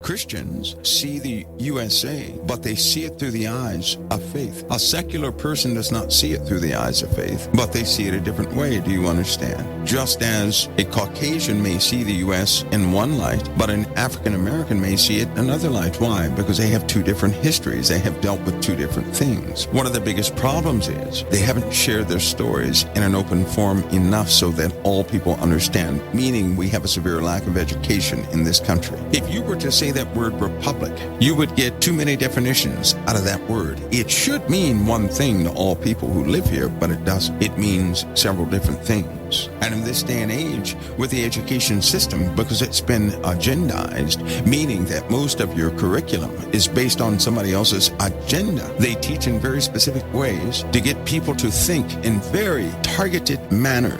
Christians see the USA, but they see it through the eyes of faith. A secular person does not see it through the eyes of faith, but they see it a different way. Do you understand? Just as a Caucasian may see the U.S. in one light, but an African American may see it in another light. Why? Because they have two different histories. They have dealt with two different things. One of the biggest problems is they haven't shared their stories in an open forum enough so that all people understand, meaning we have a severe lack of education in this country. If you were to say that word republic, you would get too many definitions out of that word. It should mean one thing to all people who live here, but it doesn't. It means several different things. And in this day and age, with the education system, because it's been agendized, meaning that most of your curriculum is based on somebody else's agenda, they teach in very specific ways to get people to think in very targeted manners.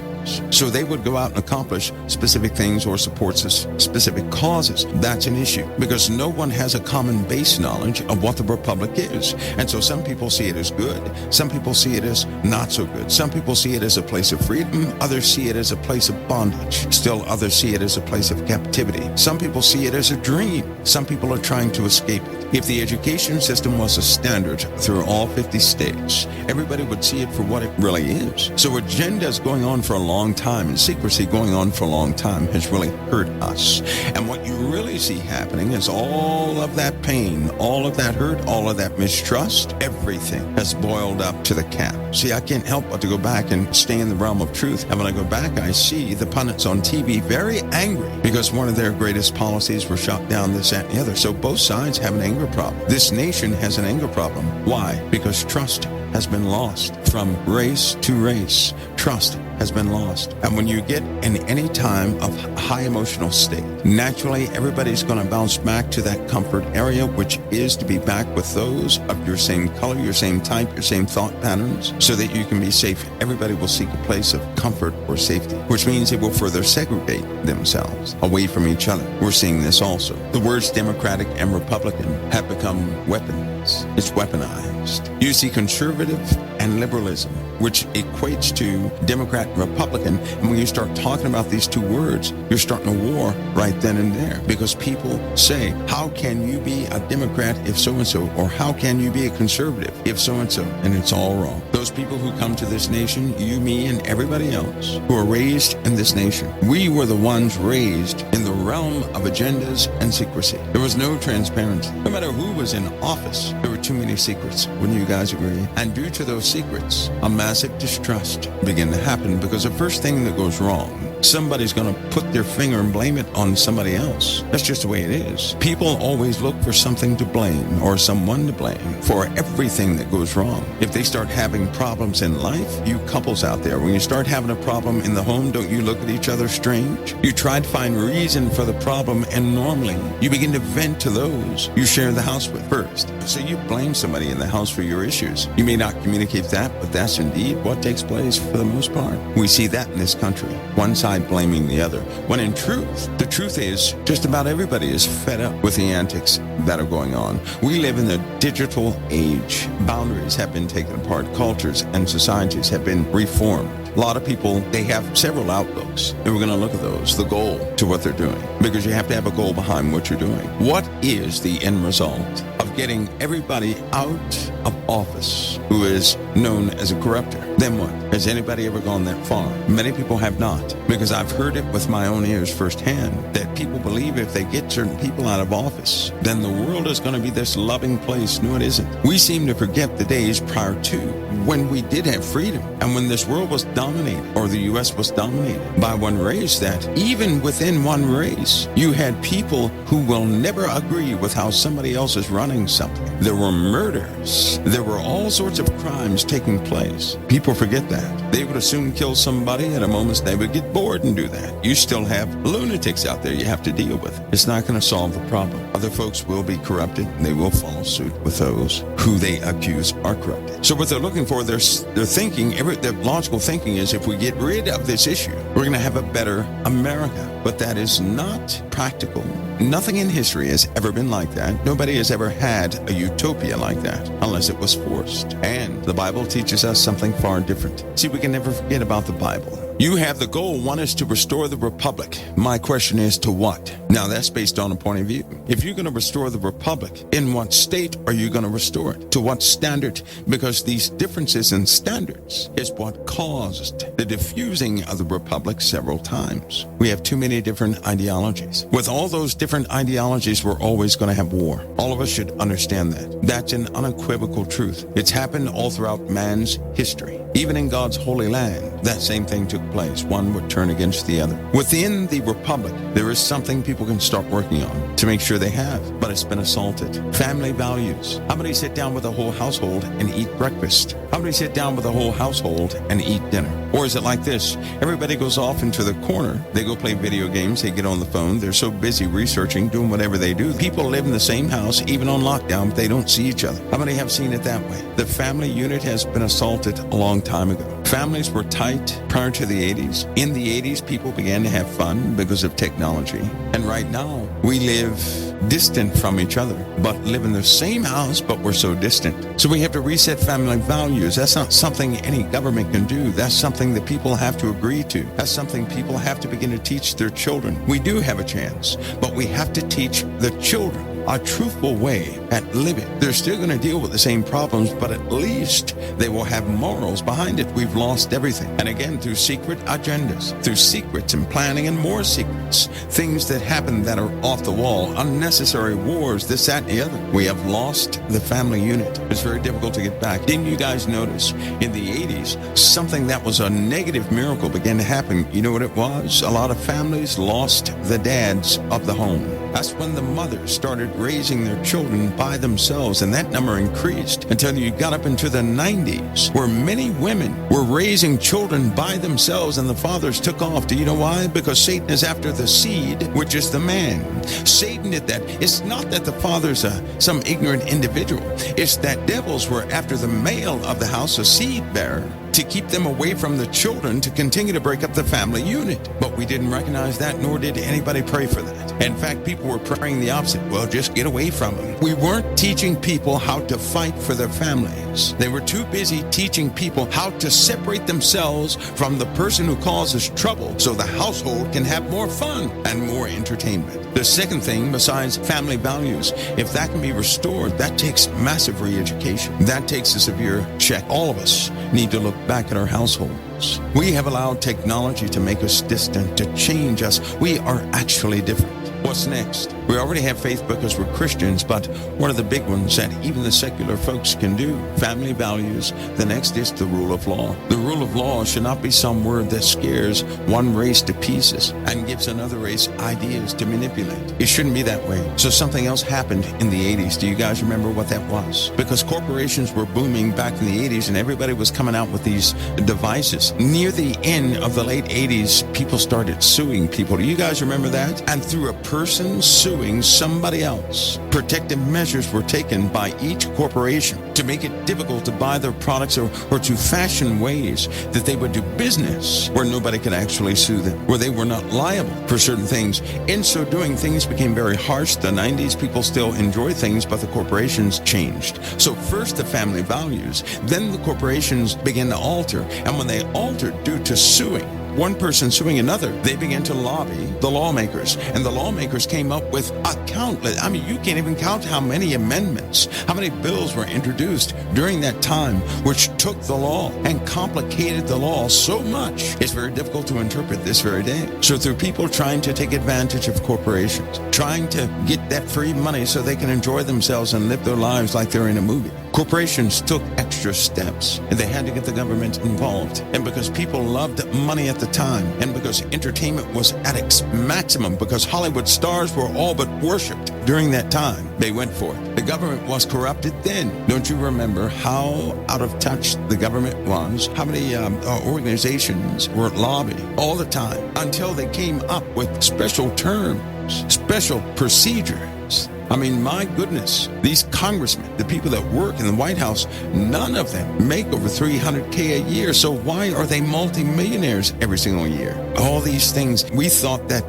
So they would go out and accomplish specific things or support specific causes. That's an issue because no one has a common base knowledge of what the republic is. And so some people see it as good. Some people see it as not so good. Some people see it as a place of freedom. Others see it as a place of bondage. Still others see it as a place of captivity. Some people see it as a dream. Some people are trying to escape it. If the education system was a standard through all 50 states, everybody would see it for what it really is. So agendas going on for a long time and secrecy going on for a long time has really hurt us. And what you really see happening is all of that pain, all of that hurt, all of that mistrust, everything has boiled up to the cap. See, I can't help but to go back and stay in the realm of truth. And when I go back, I see the pundits on TV very angry because one of their greatest policies were shot down, this, that, and the other. So both sides have an anger problem. This nation has an anger problem. Why? Because trust has been lost from race to race. Trust has been lost. And when you get in any time of high emotional state, naturally everybody's going to bounce back to that comfort area, which is to be back with those of your same color, your same type, your same thought patterns, so that you can be safe. Everybody will seek a place of comfort or safety, which means they will further segregate themselves away from each other. We're seeing this also. The words Democratic and Republican have become weapons. It's weaponized. You see conservative and liberalism, which equates to Democrat and Republican. And when you start talking about these two words, you're starting a war right then and there. Because people say, how can you be a Democrat if so-and-so? Or how can you be a conservative if so-and-so? And it's all wrong. Those people who come to this nation, you, me, and everybody else who are raised in this nation, we were the ones raised in the realm of agendas and secrecy. There was no transparency. No matter who was in office, there were too many secrets. Wouldn't you guys agree? And due to those secrets, a massive distrust began to happen because the first thing that goes wrong, somebody's going to put their finger and blame it on somebody else. That's just the way it is. People always look for something to blame or someone to blame for everything that goes wrong. If they start having problems in life, you couples out there, when you start having a problem in the home, don't you look at each other strange? You try to find reason for the problem, and normally you begin to vent to those you share the house with first. So you blame somebody in the house for your issues. You may not communicate that, but that's indeed what takes place for the most part. We see that in this country. One side blaming the other. When in truth, the truth is just about everybody is fed up with the antics that are going on. We live in the digital age. Boundaries have been taken apart. Cultures and societies have been reformed. A lot of people, they have several outlooks, and we're going to look at those, the goal to what they're doing, because you have to have a goal behind what you're doing. What is the end result of getting everybody out of office who is known as a corrupter? Then what? Has anybody ever gone that far? Many people have not, because I've heard it with my own ears firsthand, that people believe if they get certain people out of office, then the world is going to be this loving place. No, it isn't. We seem to forget the days prior to when we did have freedom, and when this world was dominated, or the U.S. was dominated by one race, that even within one race, you had people who will never agree with how somebody else is running something. There were murders. There were all sorts of crimes taking place. People forget that. They would as soon kill somebody at a moment's they would get bored and do that. You still have lunatics out there you have to deal with. It's not going to solve the problem. Other folks will be corrupted, and they will follow suit with those who they accuse are corrupted. So what they're looking for, they're thinking, their logical thinking is, if we get rid of this issue, we're going to have a better America. But that is not practical. Nothing in history has ever been like that. Nobody has ever had a utopia like that unless it was forced. And the Bible teaches us something far different. See, we can never forget about the Bible. You have the goal. One is to restore the republic. My question is, to what? Now, that's based on a point of view. If you're going to restore the republic, in what state are you going to restore it? To what standard? Because these differences in standards is what caused the diffusing of the republic several times. We have too many different ideologies. With all those different ideologies, we're always going to have war. All of us should understand that. That's an unequivocal truth. It's happened all throughout man's history. Even in God's holy land, that same thing took place. One would turn against the other. Within the republic, there is something people can start working on to make sure they have, but it's been assaulted. Family values. How many sit down with a whole household and eat breakfast? How many sit down with a whole household and eat dinner? Or is it like this? Everybody goes off into the corner. They go play video games. They get on the phone. They're so busy researching, doing whatever they do. People live in the same house, even on lockdown, but they don't see each other. How many have seen it that way? The family unit has been assaulted a long time ago. Families were tight prior to the 80s. In the 80s, people began to have fun because of technology. And right now, we live distant from each other, but live in the same house, but we're so distant. So we have to reset family values. That's not something any government can do. That's something that people have to agree to. That's something people have to begin to teach their children. We do have a chance, but we have to teach the children a truthful way at living. They're still going to deal with the same problems, but at least they will have morals behind it. We've lost everything. And again, through secret agendas, through secrets and planning and more secrets, things that happen that are off the wall, unnecessary wars, this, that, and the other. We have lost the family unit. It's very difficult to get back. Didn't you guys notice in the 80s, something that was a negative miracle began to happen? You know what it was? A lot of families lost the dads of the home. That's when the mothers started raising their children by themselves, and that number increased until you got up into the 90s, where many women were raising children by themselves and the fathers took off. Do you know why? Because Satan is after the seed, which is the man. Satan did that. It's not that the father's some ignorant individual. It's that devils were after the male of the house, a seed bearer, to keep them away from the children, to continue to break up the family unit. But we didn't recognize that, nor did anybody pray for that. In fact, people were praying the opposite. Well, just get away from them. We weren't teaching people how to fight for their families. They were too busy teaching people how to separate themselves from the person who causes trouble so the household can have more fun and more entertainment. The second thing, besides family values, if that can be restored, that takes massive re-education. That takes a severe check. All of us need to look back at our households. We have allowed technology to make us distant, to change us. We are actually different. What's next? We already have faith because we're Christians, but one of the big ones that even the secular folks can do, family values. The next is the rule of law. The rule of law should not be some word that scares one race to pieces and gives another race ideas to manipulate. It shouldn't be that way. So something else happened in the 80s. Do you guys remember what that was? Because corporations were booming back in the 80s and everybody was coming out with these devices. Near the end of the late 80s, people started suing people. Do you guys remember that? And through a person suing somebody else, protective measures were taken by each corporation to make it difficult to buy their products or to fashion ways that they would do business where nobody could actually sue them, where they were not liable for certain things. In so doing, things became very harsh. The 90s, people still enjoy things, but the corporations changed. So first the family values, then the corporations began to alter. And when they altered due to suing, one person suing another, they began to lobby the lawmakers. And the lawmakers came up with a countless, I mean, you can't even count how many amendments, how many bills were introduced during that time, which took the law and complicated the law so much. It's very difficult to interpret this very day. So through people trying to take advantage of corporations, trying to get that free money so they can enjoy themselves and live their lives like they're in a movie, corporations took extra steps and they had to get the government involved. And because people loved money at the time, and because entertainment was at its maximum, because Hollywood stars were all but worshipped during that time, they went for it. The government was corrupted then. Don't you remember how out of touch the government was? How many organizations were lobbying all the time until they came up with special terms, special procedures I mean, my goodness, these congressmen, the people that work in the White House, none of them make over $300K a year. So why are they multimillionaires every single year? All these things, we thought that,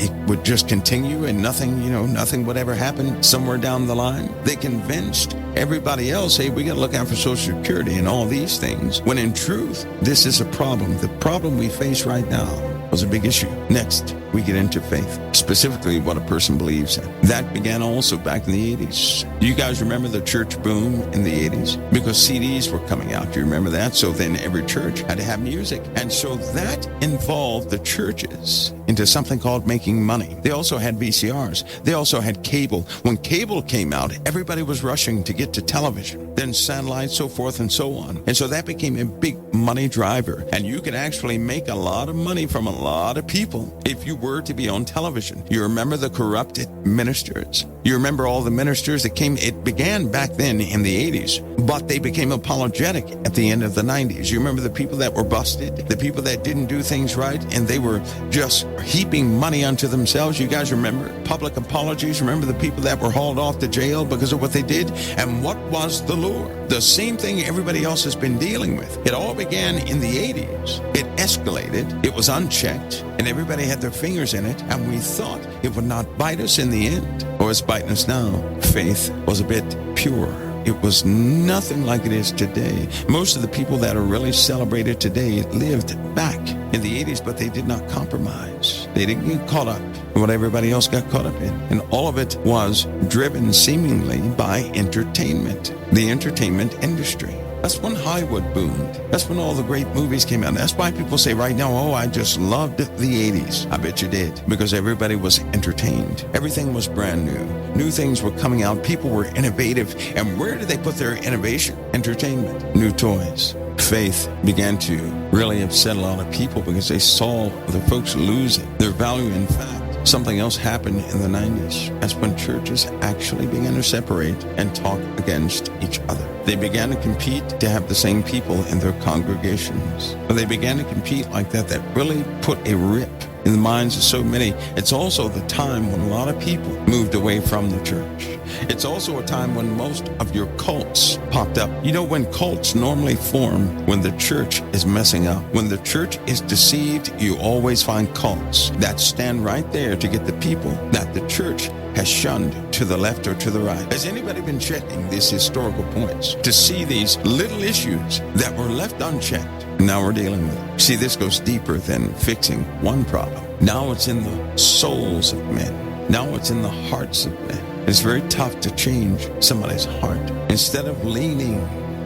it would just continue and nothing would ever happen somewhere down the line. They convinced everybody else, hey, we got to look out for Social Security and all these things, when in truth, this is a problem. The problem we face right now was a big issue. Next, we get into faith, specifically what a person believes in. That began also back in the 80s. Do you guys remember the church boom in the 80s? Because CDs were coming out. Do you remember that? So then every church had to have music. And so that involved the churches into something called making money. They also had VCRs. They also had cable. When cable came out, everybody was rushing to get to television, then satellite, so forth and so on. And so that became a big money driver. And you could actually make a lot of money from a lot of people if you were to be on television. You remember the corrupted ministers. You remember all the ministers that came. It began back then in the 80s, but they became apologetic at the end of the 90s. You remember the people that were busted, the people that didn't do things right, and they were just heaping money onto themselves. You guys remember public apologies? Remember the people that were hauled off to jail because of what they did? And what was the lure? The same thing everybody else has been dealing with. It all began in the 80s. It escalated. It was unchecked, and everybody had their fingers in it, and we thought it would not bite us in the end. Or it's biting us now. Faith was a bit pure. It was nothing like it is today. Most of the people that are really celebrated today lived back in the 80s, but they did not compromise. They didn't get caught up in what everybody else got caught up in. And all of it was driven seemingly by entertainment, the entertainment industry. That's when Hollywood boomed. That's when all the great movies came out. That's why people say right now, I just loved the 80s. I bet you did, because everybody was entertained. Everything was brand new. New things were coming out. People were innovative. And where did they put their innovation? Entertainment, new toys. Faith began to really upset a lot of people because they saw the folks losing their value. In fact, something else happened in the 90s. That's when churches actually began to separate and talk against each other. They began to compete to have the same people in their congregations. But they began to compete like that really put a rip in the minds of so many. It's also the time when a lot of people moved away from the church. It's also a time when most of your cults popped up. You know, when cults normally form when the church is messing up. When the church is deceived, you always find cults that stand right there to get the people that the church has shunned to the left or to the right. Has anybody been checking these historical points to see these little issues that were left unchecked? Now we're dealing with it. See, this goes deeper than fixing one problem. Now it's in the souls of men. Now it's in the hearts of men. It's very tough to change somebody's heart. Instead of leaning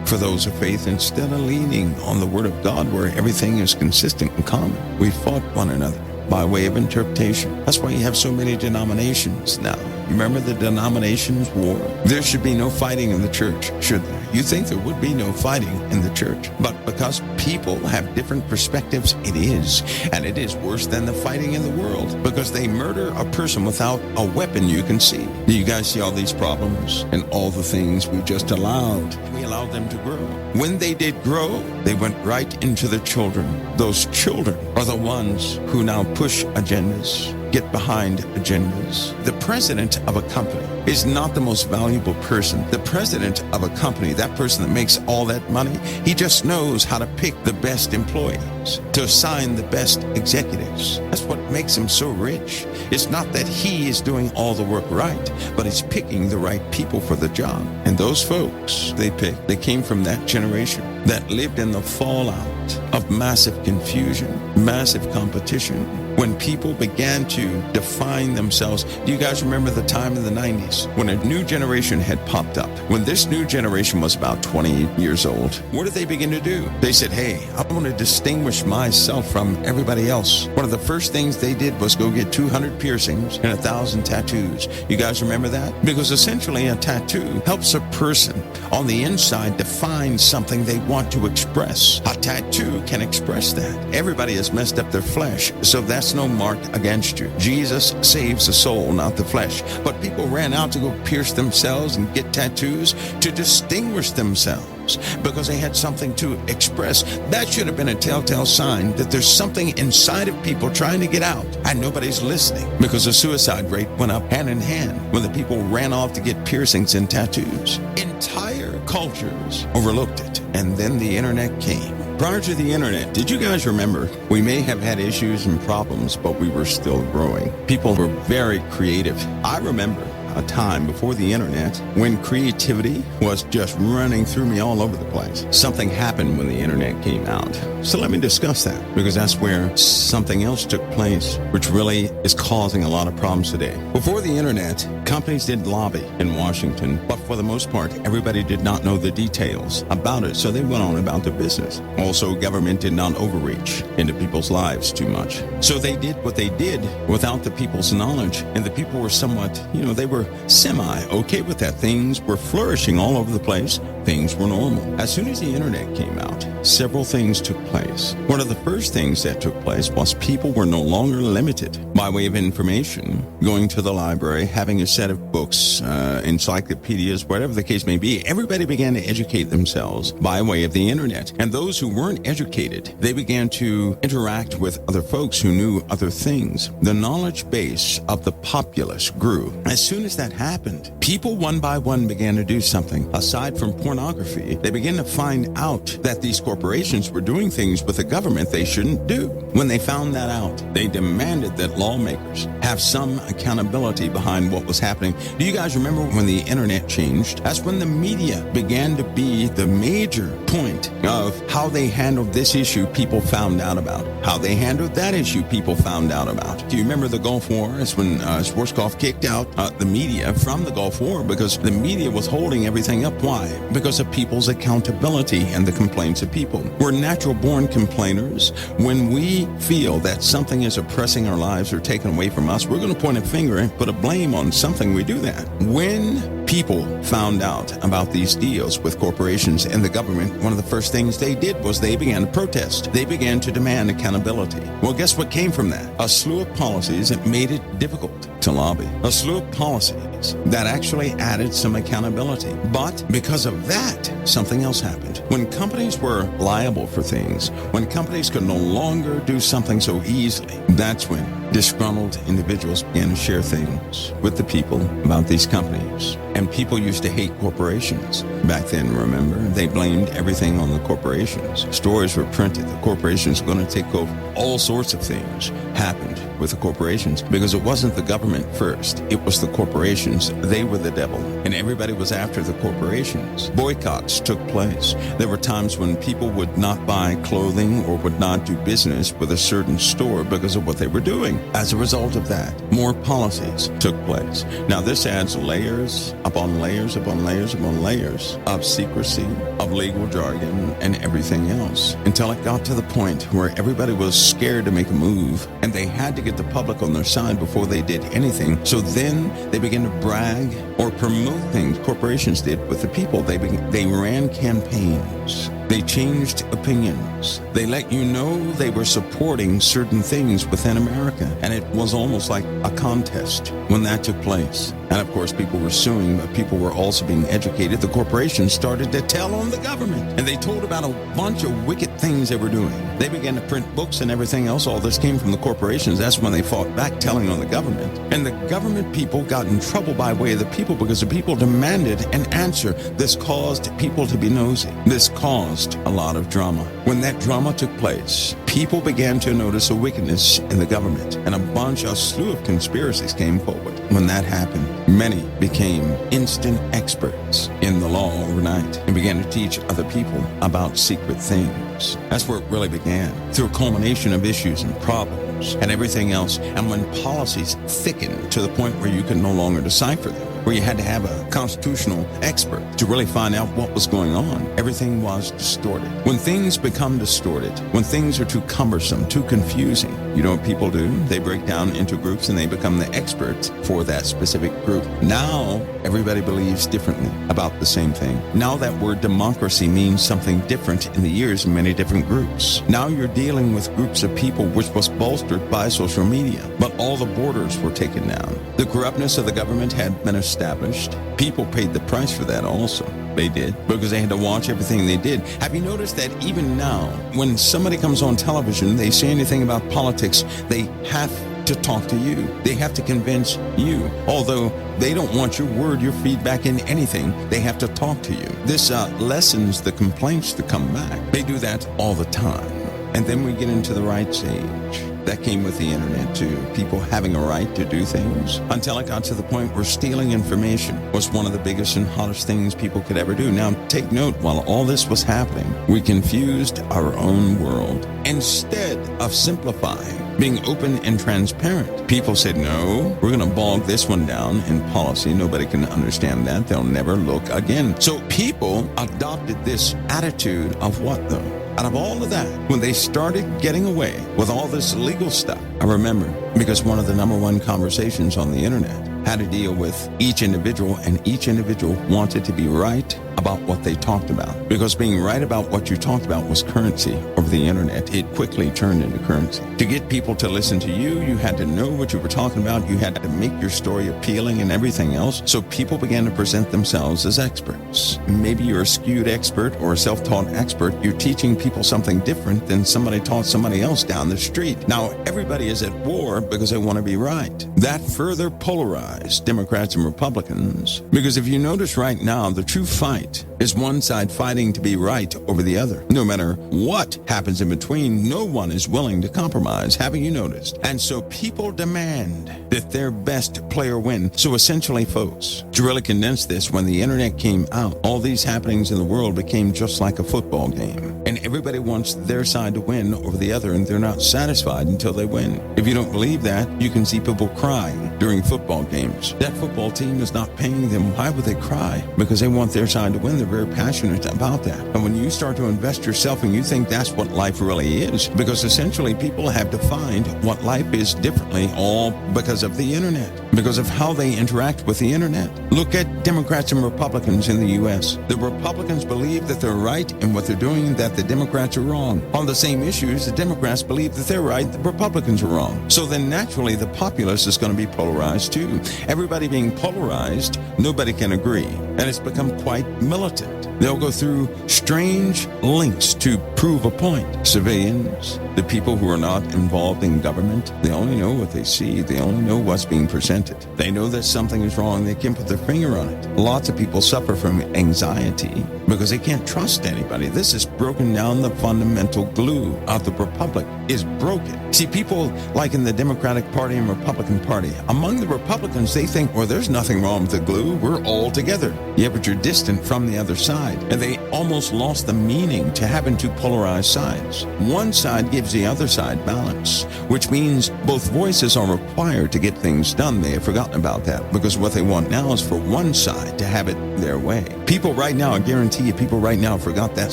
for those of faith, instead of leaning on the Word of God where everything is consistent and common, we fought one another by way of interpretation. That's why you have so many denominations now. You remember the denominations war? There should be no fighting in the church, should there? You think there would be no fighting in the church. But because people have different perspectives, it is. And it is worse than the fighting in the world, because they murder a person without a weapon you can see. Do you guys see all these problems and all the things we just allowed? We allowed them to grow. When they did grow, they went right into the children. Those children are the ones who now push agendas, get behind agendas. The president of a company is not the most valuable person. The president of a company, that person that makes all that money, he just knows how to pick the best employees, to assign the best executives. That's what makes him so rich. It's not that he is doing all the work right, but he's picking the right people for the job. And those folks they picked, they came from that generation that lived in the fallout of massive confusion, massive competition, when people began to define themselves. Do you guys remember the time in the 90s when a new generation had popped up? When this new generation was about 20 years old, what did they begin to do? They said, hey, I want to distinguish myself from everybody else. One of the first things they did was go get 200 piercings and 1,000 tattoos. You guys remember that? Because essentially a tattoo helps a person on the inside define something they want to express. A tattoo can express that. Everybody has messed up their flesh, so that's has no mark against you. Jesus saves the soul, not the flesh. But people ran out to go pierce themselves and get tattoos to distinguish themselves because they had something to express. That should have been a telltale sign that there's something inside of people trying to get out, and nobody's listening, because the suicide rate went up hand in hand when the people ran off to get piercings and tattoos. Entire cultures overlooked it, and then the internet came. Prior to the internet, did you guys remember? We may have had issues and problems, but we were still growing. People were very creative. I remember a time before the internet when creativity was just running through me all over the place. Something happened when the internet came out. So let me discuss that, because that's where something else took place, which really is causing a lot of problems today. Before the internet, companies did lobby in Washington, but for the most part, everybody did not know the details about it, so they went on about their business. Also, government did not overreach into people's lives too much. So they did what they did without the people's knowledge, and the people were somewhat, they were semi-okay with that. Things were flourishing all over the place. Things were normal. As soon as the internet came out, several things took place. One of the first things that took place was people were no longer limited by way of information, going to the library, having a set of books, encyclopedias, whatever the case may be. Everybody began to educate themselves by way of the internet. And those who weren't educated, they began to interact with other folks who knew other things. The knowledge base of the populace grew. As soon as that happened, people one by one began to do something. Aside from pornography, they began to find out that these corporations were doing things with the government they shouldn't do. When they found that out, they demanded that lawmakers have some accountability behind what was happening. Do you guys remember when the internet changed? That's when the media began to be the major point of how they handled this issue. People found out about how they handled that issue. People found out about. Do you remember the Gulf War? That's when Schwarzkopf kicked out the media from the Gulf War, because the media was holding everything up. Why? Because of people's accountability and the complaints of people. We're natural born complainers. When we feel that something is oppressing our lives or taken away from us, we're going to point a finger and put a blame on something. We do that. When people found out about these deals with corporations and the government, one of the first things they did was they began to protest. They began to demand accountability. Well, guess what came from that? A slew of policies that made it difficult to lobby. A slew of policies that actually added some accountability. But because of that, something else happened. When companies were liable for things, when companies could no longer do something so easily, that's when disgruntled individuals began to share things with the people about these companies. And people used to hate corporations. Back then, remember, they blamed everything on the corporations. Stories were printed. The corporations were going to take over. All sorts of things happened with the corporations because it wasn't the government first. It was the corporations. They were the devil. And everybody was after the corporations. Boycotts took place. There were times when people would not buy clothing or would not do business with a certain store because of what they were doing. As a result of that, more policies took place. Now, this adds layers upon layers upon layers upon layers of secrecy, of legal jargon, and everything else, until it got to the point where everybody was scared to make a move, and they had to get the public on their side before they did anything. So then they began to brag or promote things corporations did with the people. They ran campaigns. They changed opinions. They let you know they were supporting certain things within America. And it was almost like a contest when that took place. And of course, people were suing, but people were also being educated. The corporations started to tell on the government. And they told about a bunch of wicked things they were doing. They began to print books and everything else. All this came from the corporations. That's when they fought back, telling on the government. And the government people got in trouble by way of the people because the people demanded an answer. This caused people to be nosy. This caused a lot of drama. When that drama took place, people began to notice a wickedness in the government, and a slew of conspiracies came forward. When that happened, many became instant experts in the law overnight and began to teach other people about secret things. That's where it really began, through a culmination of issues and problems and everything else. And when policies thickened to the point where you could no longer decipher them, where you had to have a constitutional expert to really find out what was going on. Everything was distorted. When things become distorted, when things are too cumbersome, too confusing, you know what people do? They break down into groups and they become the experts for that specific group. Now, everybody believes differently about the same thing. Now that word democracy means something different in the ears of many different groups. Now you're dealing with groups of people which was bolstered by social media, but all the borders were taken down. The corruptness of the government had been established. People paid the price for that also. They did, because they had to watch everything they did. Have you noticed that even now, when somebody comes on television, they say anything about politics, they have to talk to you. They have to convince you. Although they don't want your word, your feedback in anything, they have to talk to you. This lessens the complaints to come back. They do that all the time. And then we get into the rights age. That came with the internet too. People having a right to do things, until it got to the point where stealing information was one of the biggest and hottest things people could ever do. Now take note, while all this was happening, we confused our own world. Instead of simplifying, being open and transparent, people said, no, we're going to bog this one down in policy. Nobody can understand that. They'll never look again. So people adopted this attitude of what though? Out of all of that, when they started getting away with all this legal stuff, I remember, because one of the number one conversations on the internet had to deal with each individual, and each individual wanted to be right about what they talked about. Because being right about what you talked about was currency over the internet. It quickly turned into currency. To get people to listen to you, you had to know what you were talking about. You had to make your story appealing and everything else. So people began to present themselves as experts. Maybe you're a skewed expert or a self-taught expert. You're teaching people something different than somebody taught somebody else down the street. Now, everybody is at war because they want to be right. That further polarized Democrats and Republicans, because if you notice right now, the true fight is one side fighting to be right over the other. No matter what happens in between, no one is willing to compromise. Haven't you noticed? And so people demand that their best player win. So essentially, folks, to really condense this, when the internet came out, all these happenings in the world became just like a football game. And everybody wants their side to win over the other, and they're not satisfied until they win. If you don't believe that, you can see people crying during football games. That football team is not paying them. Why would they cry? Because they want their side to win. They're very passionate about that. And when you start to invest yourself and you think that's what life really is, because essentially people have defined what life is differently, all because of the internet, because of how they interact with the internet. Look at Democrats and Republicans in the U.S. The Republicans believe that they're right in what they're doing, that the Democrats are wrong. On the same issues, the Democrats believe that they're right, the Republicans are wrong. So then naturally the populace is going to be polarized too. Everybody being polarized, nobody can agree. And it's become quite militant. They'll go through strange lengths to prove a point. Civilians, the people who are not involved in government, they only know what they see. They only know what's being presented. They know that something is wrong. They can put their finger on it. Lots of people suffer from anxiety because they can't trust anybody. This has broken down the fundamental glue of the republic is broken. See, people like in the Democratic Party and Republican Party, among the Republicans, they think, well, there's nothing wrong with the glue. We're all together. Yeah, but you're distant from the other side. And they almost lost the meaning to having two polarized sides. One side gives the other side balance, which means both voices are required to get things done. They have forgotten about that because what they want now is for one side to have it their way. People right now, I guarantee you, people right now forgot that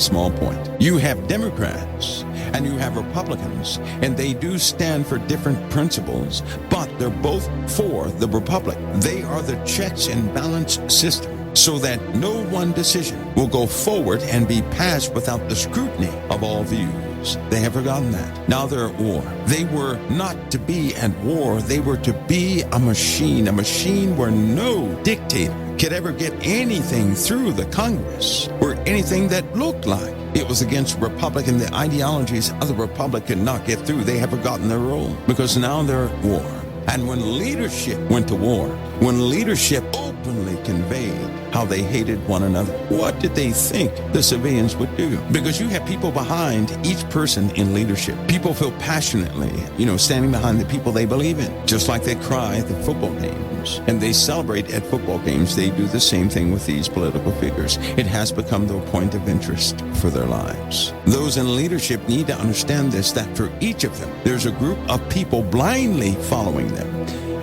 small point. You have Democrats and you have Republicans, and they do stand for different principles, but they're both for the republic. They are the checks and balance system, so that no one decision will go forward and be passed without the scrutiny of all views. They have forgotten that. Now they're at war. They were not to be at war. They were to be a machine where no dictator could ever get anything through the Congress or anything that looked like it was against Republic, and the ideologies of the Republic could not get through. They have forgotten their role because now they're at war. And when leadership went to war, when leadership openly conveyed how they hated one another, what did they think the civilians would do? Because you have people behind each person in leadership. People feel passionately, standing behind the people they believe in, just like they cry at the football games and they celebrate at football games. They do the same thing with these political figures. It has become the point of interest for their lives. Those in leadership need to understand this, that for each of them, there's a group of people blindly following them.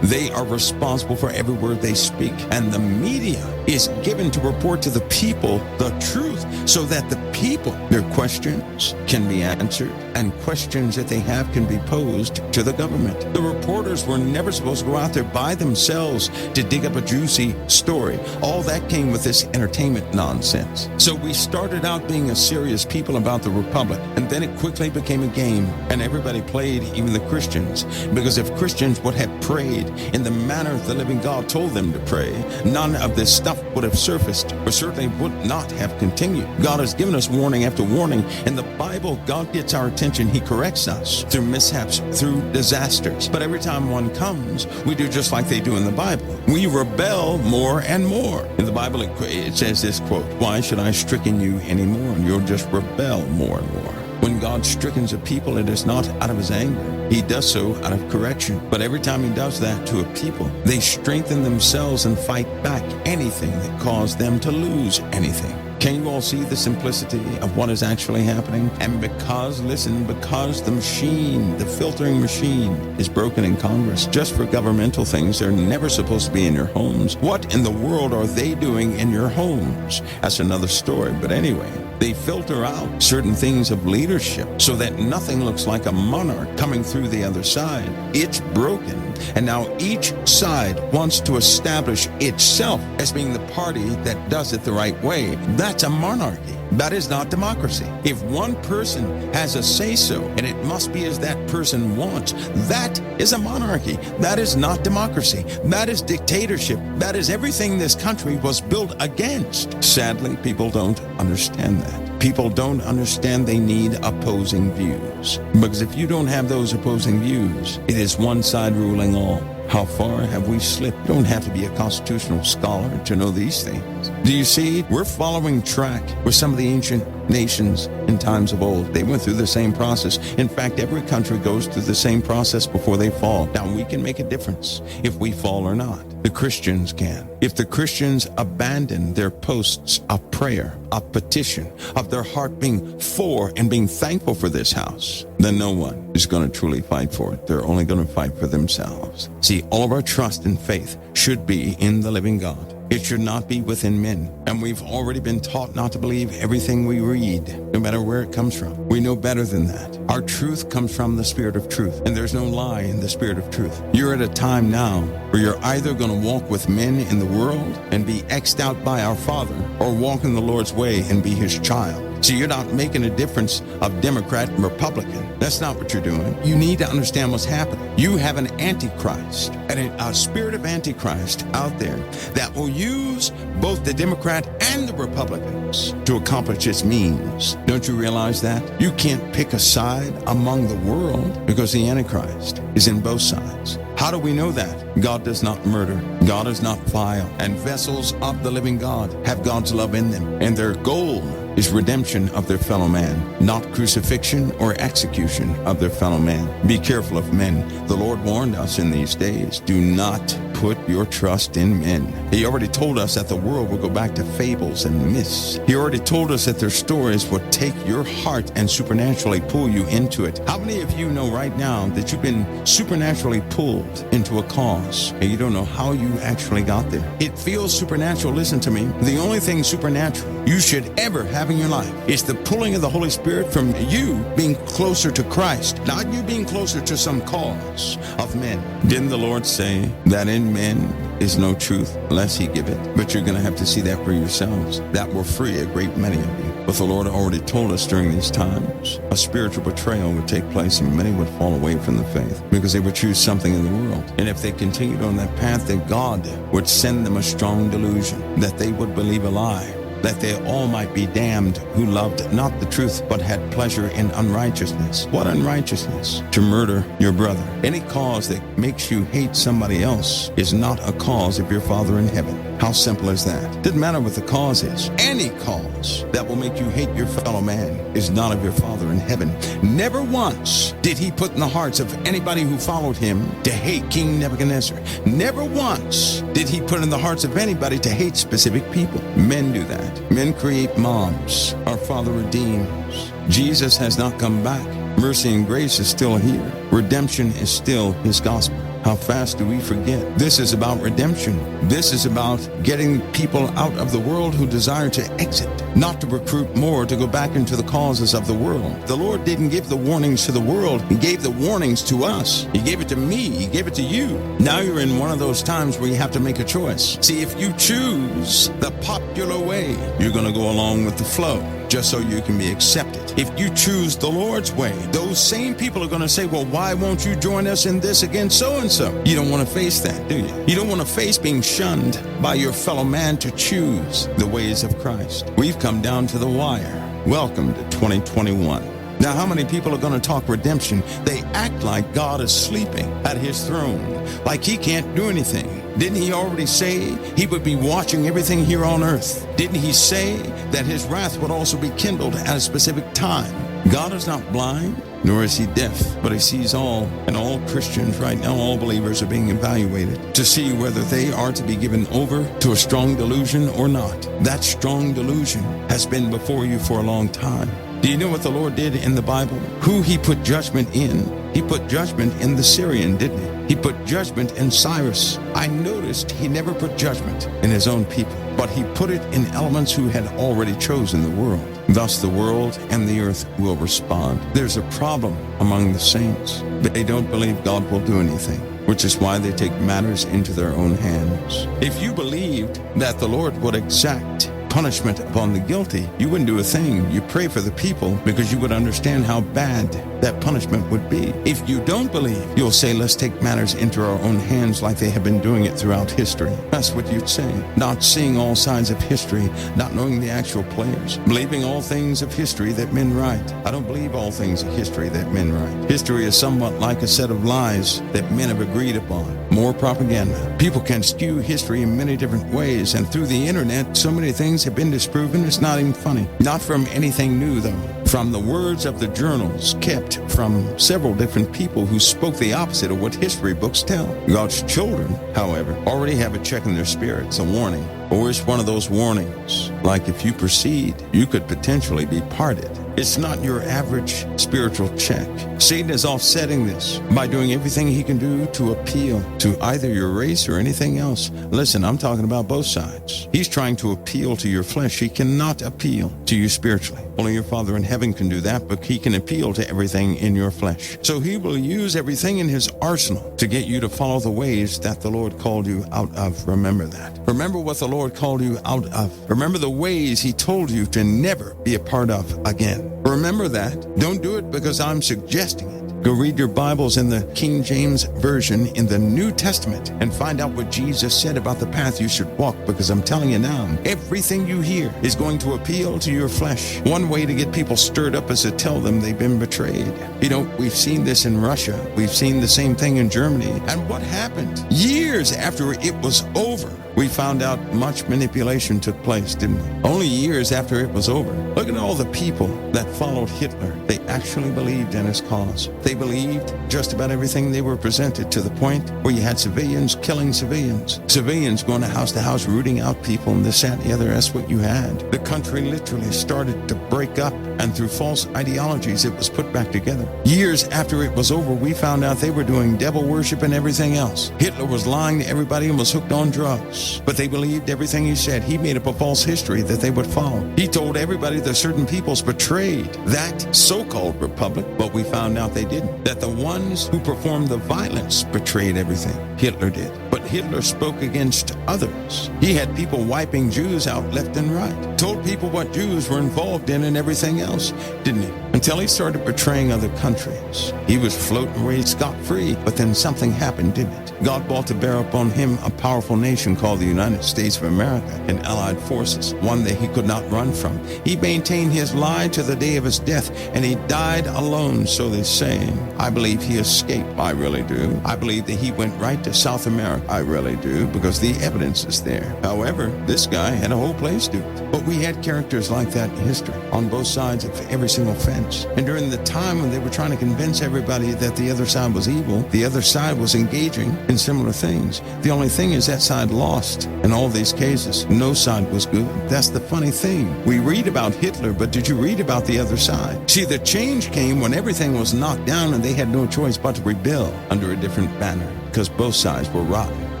They are responsible for every word they speak. And the media is given to report to the people the truth so that the people, their questions can be answered and questions that they have can be posed to the government. The reporters were never supposed to go out there by themselves to dig up a juicy story. All that came with this entertainment nonsense. So we started out being a serious people about the Republic, and then it quickly became a game, and everybody played, even the Christians, because if Christians would have prayed in the manner the living God told them to pray, none of this stuff would have surfaced, or certainly would not have continued. God has given us warning after warning. In the Bible, God gets our attention. He corrects us through mishaps, through disasters. But every time one comes, we do just like they do in the Bible. We rebel more and more. In the Bible, it says this quote, "Why should I stricken you anymore? And you'll just rebel more and more." When God strickens a people, it is not out of his anger. He does so out of correction. But every time he does that to a people, they strengthen themselves and fight back anything that caused them to lose anything. Can you all see the simplicity of what is actually happening? And because the machine, the filtering machine, is broken in Congress just for governmental things, they're never supposed to be in your homes. What in the world are they doing in your homes? That's another story. But anyway, they filter out certain things of leadership so that nothing looks like a monarch coming through the other side. It's broken. And now each side wants to establish itself as being the party that does it the right way. That's a monarchy. That is not democracy. If one person has a say-so, and it must be as that person wants, that is a monarchy. That is not democracy. That is dictatorship. That is everything this country was built against. Sadly, people don't understand that. People don't understand they need opposing views. Because if you don't have those opposing views, it is one side ruling all. How far have we slipped? You don't have to be a constitutional scholar to know these things. Do you see? We're following track with some of the ancient nations in times of old. They went through the same process. In fact, every country goes through the same process before they fall. Now, we can make a difference if we fall or not. The Christians can. If the Christians abandon their posts of prayer, of petition, of their heart being for and being thankful for this house, then no one is going to truly fight for it. They're only going to fight for themselves. See, all of our trust and faith should be in the living God. It should not be within men. And we've already been taught not to believe everything we read, no matter where it comes from. We know better than that. Our truth comes from the Spirit of truth, and there's no lie in the Spirit of truth. You're at a time now where you're either going to walk with men in the world and be X'd out by our Father, or walk in the Lord's way and be his child. So you're not making a difference of Democrat and Republican. That's not what you're doing. You need to understand what's happening. You have an antichrist, and a spirit of antichrist out there that will use both the Democrat and the Republicans to accomplish its means. Don't you realize that? You can't pick a side among the world because the antichrist is in both sides. How do we know that? God does not murder. God is not vile. And vessels of the living God have God's love in them. And their goal is redemption of their fellow man, not crucifixion or execution of their fellow man. Be careful of men. The Lord warned us in these days, do not put your trust in men. He already told us that the world will go back to fables and myths. He already told us that their stories would take your heart and supernaturally pull you into it. How many of you know right now that you've been supernaturally pulled into a cause and you don't know how you actually got there? It feels supernatural. Listen to me. The only thing supernatural you should ever have in your life is the pulling of the Holy Spirit from you being closer to Christ, not you being closer to some cause of men. Didn't the Lord say that in men is no truth unless he give it? But you're going to have to see that for yourselves. That will free a great many of you. But the Lord already told us during these times a spiritual betrayal would take place and many would fall away from the faith because they would choose something in the world. And if they continued on that path, that God would send them a strong delusion, that they would believe a lie, that they all might be damned who loved not the truth, but had pleasure in unrighteousness. What unrighteousness? To murder your brother. Any cause that makes you hate somebody else is not a cause of your Father in heaven. How simple is that? Doesn't matter what the cause is. Any cause that will make you hate your fellow man is not of your Father in heaven. Never once did he put in the hearts of anybody who followed him to hate King Nebuchadnezzar. Never once did he put in the hearts of anybody to hate specific people. Men do that. Men create mobs. Our Father redeems. Jesus has not come back. Mercy and grace is still here. Redemption is still his gospel. How fast do we forget? This is about redemption. This is about getting people out of the world who desire to exit, not to recruit more to go back into the causes of the world. The Lord didn't give the warnings to the world. He gave the warnings to us. He gave it to me. He gave it to you. Now you're in one of those times where you have to make a choice. See, if you choose the popular way, you're going to go along with the flow, just so you can be accepted. If you choose the Lord's way, those same people are going to say, well, why won't you join us in this against so-and-so? You don't want to face that, do you? You don't want to face being shunned by your fellow man to choose the ways of Christ. We've come down to the wire. Welcome to 2021. Now, how many people are going to talk redemption? They act like God is sleeping at his throne, like he can't do anything. Didn't he already say he would be watching everything here on earth? Didn't he say that his wrath would also be kindled at a specific time? God is not blind, nor is he deaf, but he sees all, and all Christians right now, all believers are being evaluated to see whether they are to be given over to a strong delusion or not. That strong delusion has been before you for a long time. Do you know what the Lord did in the Bible? Who he put judgment in? He put judgment in the Syrian, didn't he? He put judgment in Cyrus. I noticed he never put judgment in his own people, but he put it in elements who had already chosen the world. Thus the world and the earth will respond. There's a problem among the saints. They don't believe God will do anything, which is why they take matters into their own hands. If you believed that the Lord would exact punishment upon the guilty, you wouldn't do a thing. You pray for the people because you would understand how bad that punishment would be. If you don't believe, you'll say, let's take matters into our own hands like they have been doing it throughout history. That's what you'd say. Not seeing all sides of history, not knowing the actual players, believing all things of history that men write. I don't believe all things of history that men write. History is somewhat like a set of lies that men have agreed upon. More propaganda. People can skew history in many different ways, and through the internet, so many things have been disproven, it's not even funny. Not from anything new, though. From the words of the journals kept from several different people who spoke the opposite of what history books tell. God's children, however, already have a check in their spirits, a warning. Or it's one of those warnings, like if you proceed, you could potentially be parted. It's not your average spiritual check. Satan is offsetting this by doing everything he can do to appeal to either your race or anything else. Listen, I'm talking about both sides. He's trying to appeal to your flesh. He cannot appeal to you spiritually. Only your Father in heaven can do that, but he can appeal to everything in your flesh. So he will use everything in his arsenal to get you to follow the ways that the Lord called you out of. Remember that. Remember what the Lord called you out of. Remember the ways he told you to never be a part of again. Remember that. Don't do it because I'm suggesting it. Go read your Bibles in the King James Version in the New Testament and find out what Jesus said about the path you should walk, because I'm telling you now, everything you hear is going to appeal to your flesh. One way to get people stirred up is to tell them they've been betrayed. You know, we've seen this in Russia. We've seen the same thing in Germany. And what happened? Years after it was over, we found out much manipulation took place, didn't we? Only years after it was over. Look at all the people that followed Hitler. They actually believed in his cause. They believed just about everything they were presented, to the point where you had civilians killing civilians. Civilians going to house, rooting out people, and this, that, and the other. That's what you had. The country literally started to break up, and through false ideologies, it was put back together. Years after it was over, we found out they were doing devil worship and everything else. Hitler was lying to everybody and was hooked on drugs. But they believed everything he said. He made up a false history that they would follow. He told everybody that certain peoples betrayed that so-called republic, but we found out they didn't. That the ones who performed the violence betrayed everything. Hitler did. But Hitler spoke against others. He had people wiping Jews out left and right. Told people what Jews were involved in and everything else, didn't he? Until he started betraying other countries. He was floating away scot-free, but then something happened, didn't it? God brought to bear upon him a powerful nation called the United States of America and allied forces, one that he could not run from. He maintained his lie to the day of his death, and he died alone, so they say. I believe he escaped. I really do. I believe that he went right to South America. I really do, because the evidence is there. However, this guy had a whole place to it. But we had characters like that in history, on both sides of every single fence. And during the time when they were trying to convince everybody that the other side was evil, the other side was engaging in similar things. The only thing is that side lost. In all these cases, no side was good. That's the funny thing. We read about Hitler, but did you read about the other side? See, the change came when everything was knocked down and they had no choice but to rebuild under a different banner. because both sides were rotten.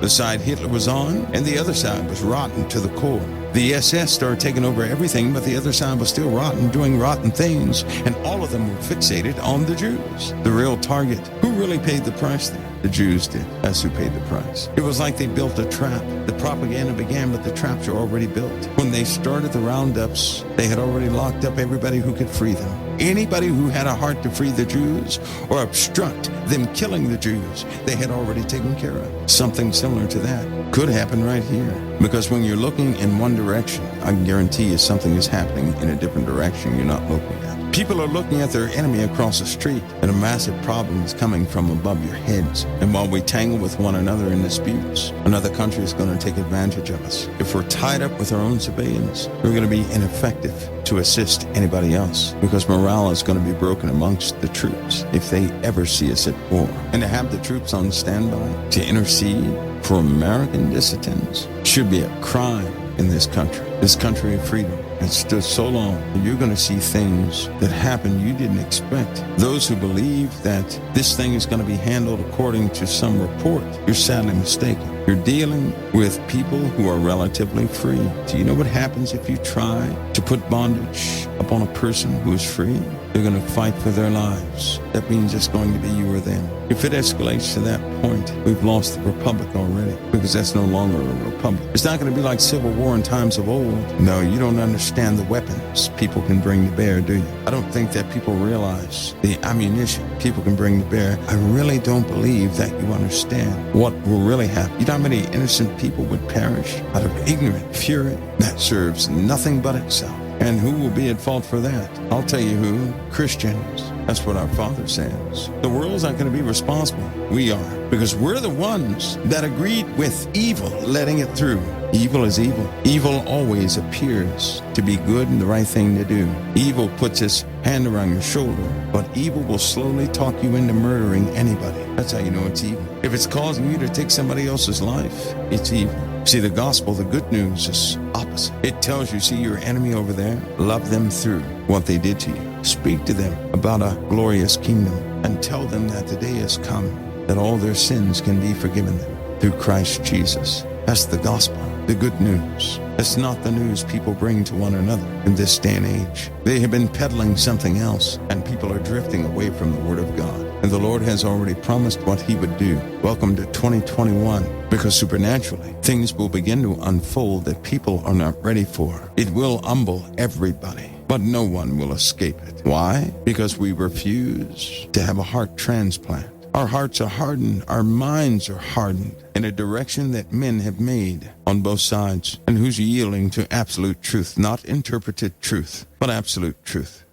The side Hitler was on, and the other side was rotten to the core. The SS started taking over everything, but the other side was still rotten, doing rotten things, and all of them were fixated on the Jews. The real target. Who really paid the price there? The Jews did. That's who paid the price. It was like they built a trap. The propaganda began, but the traps were already built. When they started the roundups, they had already locked up everybody who could free them. Anybody who had a heart to free the Jews or obstruct them killing the Jews, they had already taken care of. Something similar to that could happen right here. Because when you're looking in one direction, I can guarantee you something is happening in a different direction you're not looking at. People are looking at their enemy across the street, and a massive problem is coming from above your heads. And while we tangle with one another in disputes, another country is going to take advantage of us. If we're tied up with our own civilians, we're going to be ineffective to assist anybody else, because morale is going to be broken amongst the troops if they ever see us at war. And to have the troops on standby to intercede for American dissidents should be a crime in this country of freedom. It stood so long, and you're going to see things that happen you didn't expect. Those who believe that this thing is going to be handled according to some report, you're sadly mistaken. You're dealing with people who are relatively free. Do you know what happens if you try to put bondage upon a person who is free? They're going to fight for their lives. That means it's going to be you or them. If it escalates to that point, we've lost the republic already, because that's no longer a republic. It's not going to be like civil war in times of old. No, you don't understand the weapons people can bring to bear, do you? I don't think that people realize the ammunition people can bring to bear. I really don't believe that you understand what will really happen. You know how many innocent people would perish out of ignorant fury? That serves nothing but itself. And who will be at fault for that? I'll tell you who. Christians. That's what our Father says. The world's not going to be responsible. We are. Because we're the ones that agreed with evil, letting it through. Evil is evil. Evil always appears to be good and the right thing to do. Evil puts its hand around your shoulder, but evil will slowly talk you into murdering anybody. That's how you know it's evil. If it's causing you to take somebody else's life, it's evil. See, the gospel, the good news, is opposite. It tells you, see your enemy over there, love them through what they did to you. Speak to them about a glorious kingdom and tell them that the day has come that all their sins can be forgiven them through Christ Jesus. That's the gospel, the good news. That's not the news people bring to one another in this day and age. They have been peddling something else, and people are drifting away from the Word of God. And the Lord has already promised what He would do. Welcome to 2021, because supernaturally, things will begin to unfold that people are not ready for. It will humble everybody, but no one will escape it. Why? Because we refuse to have a heart transplant. Our hearts are hardened, our minds are hardened in a direction that men have made on both sides, and who's yielding to absolute truth, not interpreted truth, but absolute truth.